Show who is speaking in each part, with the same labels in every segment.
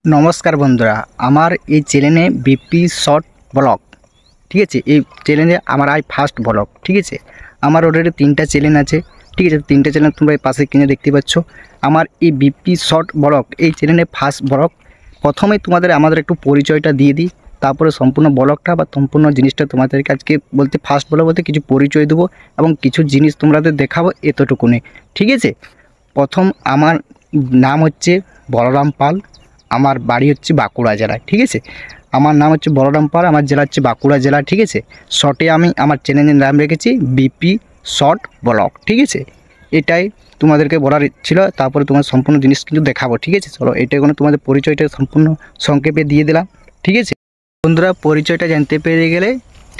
Speaker 1: नमस्कार बंधुरा आमार ये चैनेले बीपी शॉर्ट ब्लॉग ठीक है। ये चैनेले आमार आज फार्स्ट ब्लॉग ठीक है। आमार अलरेडी 3टा चैनल आछे ठीक है। 3टा चैनल तुम्हारा पाशे किने देखते पाচ্ছ। आमार ये बीपी शॉर्ट ब्लॉग ये चैनेले फार्स्ट ब्लॉग। प्रथमेই তোমাদের আমাদের একটু পরিচয়টা দিয়ে দিই, তারপরে সম্পূর্ণ ব্লগটা বা সম্পূর্ণ জিনিসটা তোমাদেরকে আজকে বলতে ফার্স্ট ব্লগ বলতে কিছু পরিচয় দেব এবং কিছু জিনিস তোমাদের দেখাবো এতটুকুনি ঠিক আছে। প্রথম আমার নাম হচ্ছে বলরাম পাল, আমার বাড়ি হচ্ছে বাঁকুড়া জেলায় ঠিক আছে। আমার নাম হচ্ছে বলরাম পাল, আমার জেলা হচ্ছে বাঁকুড়া জেলা ঠিক আছে। শর্টে আমি আমার চ্যানেলের নাম রেখেছি বিপি শর্ট ব্লগ ঠিক আছে। এটাই তোমাদেরকে বলার ছিল, তারপরে তোমার সম্পূর্ণ জিনিস কিন্তু দেখাবো ঠিক আছে। চলো এটা কোনো তোমাদের পরিচয়টা সম্পূর্ণ সংক্ষেপে দিয়ে দিলাম ঠিক আছে। বন্ধুরা পরিচয়টা জানতে পেরে গেলে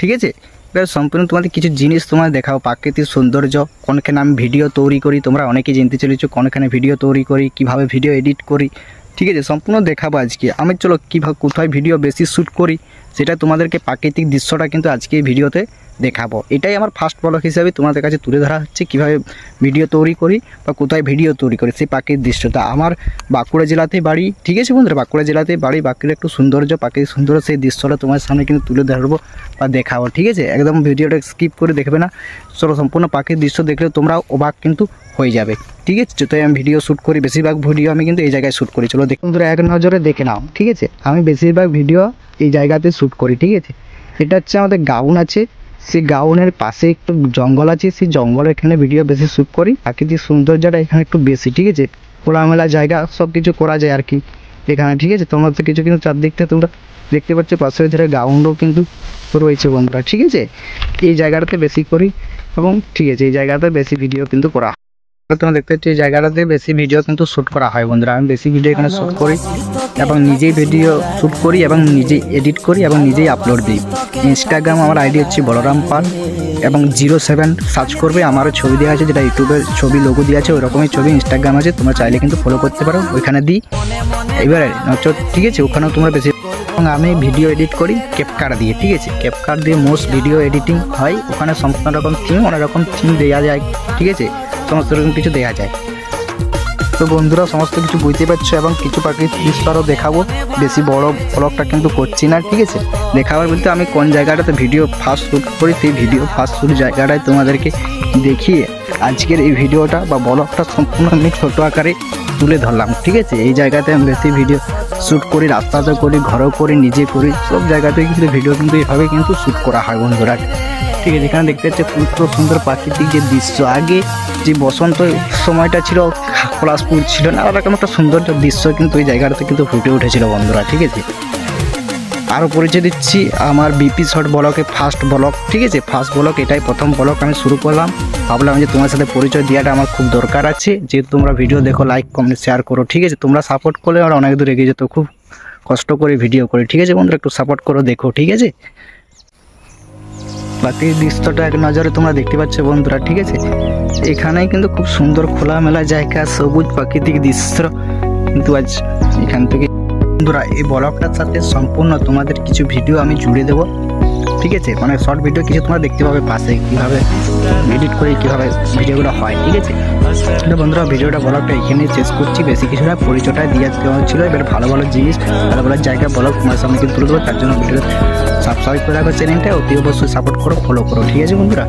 Speaker 1: ঠিক আছে, এবার সম্পূর্ণ তোমাদের কিছু জিনিস তোমার দেখাবো। প্রাকৃতিক সৌন্দর্য, কোনখানে আমি ভিডিও তৈরি করি, তোমরা অনেকেই জানতে চলেছো কোনখানে ভিডিও তৈরি করি, কিভাবে ভিডিও এডিট করি ঠিক আছে। সম্পূর্ণ দেখাবো আজকে আমি। চলো কীভাবে কোথায় ভিডিও বেশি শ্যুট করি সেটা তোমাদেরকে প্রাকৃতিক দৃশ্যটা কিন্তু আজকে এই ভিডিওতে দেখাবো। এটাই আমার ফার্স্ট ব্লগ হিসাবে তোমাদের কাছে তুলে ধরা হচ্ছে, কীভাবে ভিডিও তৈরি করি বা কোথায় ভিডিও তৈরি করি সেই প্রাকৃতিক দৃশ্যটা। আমার বাঁকুড়া জেলাতে বাড়ি ঠিক আছে বন্ধুরা, বাঁকুড়া জেলাতে বাড়ি। বাঁকুড়া একটু সৌন্দর্য, প্রাকৃতিক সৌন্দর্য সেই দৃশ্যটা তোমার সামনে কিন্তু তুলে ধরবো বা দেখাবো ঠিক আছে। একদম ভিডিওটা স্কিপ করে দেখবে না, চলো সম্পূর্ণ প্রাকৃতিক দৃশ্য দেখলে তোমরা অবাক কিন্তু হয়ে যাবে ঠিক আছে। যতই আমি ভিডিও শ্যুট করি বেশিরভাগ ভিডিও আমি কিন্তু এই জায়গায় শ্যুট করি। চলো দেখুন বন্ধুরা এক নজরে দেখে নাও ঠিক আছে। আমি বেশিরভাগ ভিডিও এই জায়গাতে শ্যুট করি ঠিক আছে। এটা হচ্ছে আমাদের গাউন আছে, সেই গাউনের পাশে একটু জঙ্গল আছে, সেই জঙ্গলের এখানে ভিডিও বেশি শ্যুট করি। প্রাকৃতিক সৌন্দর্যটা এখানে একটু বেশি ঠিক আছে। খোলামেলা জায়গা সব কিছু করা যায় আর কি এখানে ঠিক আছে। তোমরা তো কিছু কিন্তু চারদিকটা তোমরা দেখতে পাচ্ছ, পাশের ধারে গ্রাউন্ডও কিন্তু রয়েছে বন্ধুরা ঠিক আছে। এই জায়গাটাতে বেশি করি এবং ঠিক আছে এই জায়গাতে বেশি ভিডিও কিন্তু করা হয়। তোমরা দেখতে পাচ্ছ এই জায়গাটাতে বেশি ভিডিও কিন্তু শ্যুট করা হয় বন্ধুরা। আমি বেশি ভিডিও এখানে শ্যুট করি এবং নিজেই ভিডিও শ্যুট করি এবং নিজেই এডিট করি এবং নিজেই আপলোড দিই। ইনস্টাগ্রাম আমার আইডি হচ্ছে বলরাম পাল এবং 07 সার্চ করবে, আমারও ছবি দেওয়া আছে, যেটা ইউটিউবের ছবি লোগো দেওয়া আছে ওই রকমই ছবি ইনস্টাগ্রাম আছে, তোমরা চাইলে কিন্তু ফলো করতে পারো ওইখানে দিই। এবারে ঠিক আছে ওখানেও তোমরা বেশি। এবং আমি ভিডিও এডিট করি ক্যাপকাট দিয়ে ঠিক আছে। ক্যাপকাট দিয়ে মোস্ট ভিডিও এডিটিং হয়, ওখানে সম্পূর্ণ রকম থিম অনেক রকম থিম দেওয়া যায় ঠিক আছে, সমস্ত রকম কিছু দেওয়া যায়। তো বন্ধুরা সমস্ত কিছু বুঝতে পারছো এবং কিছু প্রাকৃতিক দৃশ্য আরও দেখাবো। বেশি বড় ব্লগটা কিন্তু করছি না ঠিক আছে। দেখাবার বলতে আমি কোন জায়গাটাতে ভিডিও ফার্স্ট শ্যুট করি সেই ভিডিও ফার্স্ট শ্যুট জায়গাটায় তোমাদেরকে দেখিয়ে আজকের এই ভিডিওটা বা ব্লগটা সম্পূর্ণ আমি ছোটো আকারে তুলে ধরলাম ঠিক আছে। এই জায়গাতে আমি বেশি ভিডিও শ্যুট করি, রাস্তাতেও করি, ঘরেও করি, নিজে করি, সব জায়গাতেই কিন্তু ভিডিও কিন্তু এভাবে কিন্তু শ্যুট করা হয় বন্ধুরা ঠিক আছে। এখানে দেখতে পাচ্ছি খুব সুন্দর প্রাকৃতিক যে দৃশ্য। আগে যে বসন্ত সময়টা ছিল, খোলা ফুল ছিল না, এরকম একটা সুন্দর দৃশ্য কিন্তু এই জায়গাটাতে কিন্তু ফুটে উঠেছিল বন্ধুরা ঠিক আছে। আরও পরিচয় দিচ্ছি আমার বিপি শর্ট ব্লগে ফার্স্ট ব্লগ ঠিক আছে। ফার্স্ট ব্লগ এটাই প্রথম ব্লগ আমি শুরু করলাম, ভাবলাম যে তোমার সাথে পরিচয় দেওয়াটা আমার খুব দরকার আছে, যেহেতু তোমরা ভিডিও দেখো, লাইক কমেন্ট শেয়ার করো ঠিক আছে। তোমরা সাপোর্ট করলে আর অনেক দূর এগিয়ে যেত, খুব কষ্ট করে ভিডিও করি ঠিক আছে বন্ধুরা, একটু সাপোর্ট করো দেখো ঠিক আছে। বাকি দৃশ্যটা এক নজরে তোমরা দেখতে পাচ্ছ বন্ধুরা ঠিক আছে। এখানেই কিন্তু খুব সুন্দর খোলামেলা জায়গা, সবুজ প্রাকৃতিক দৃশ্য কিন্তু আজ এখান থেকে বন্ধুরা এই ব্লগটার সাথে সম্পূর্ণ তোমাদের কিছু ভিডিও আমি জুড়ে দেবো ঠিক আছে। মানে শর্ট ভিডিও কিছু তোমরা দেখতে পাবে পাশে, কীভাবে এডিট করি, কীভাবে ভিডিওগুলো হয় ঠিক আছে। কিন্তু বন্ধুরা ভিডিওটা ব্লগটা এখানেই শেষ করছি, বেশি কিছু না, পরিচয়টা দিয়ে দেওয়া ছিল। এবার ভালো ভালো জিনিস ভালো ভালো জায়গা ব্লগ তোমার সামনে কিন্তু তুলে দেবো, তার জন্য ভিডিও সাবস্ক্রাইব করে রাখো চ্যানেলটা, অতি অবশ্যই সাপোর্ট করো, ফলো করো ঠিক আছে বন্ধুরা।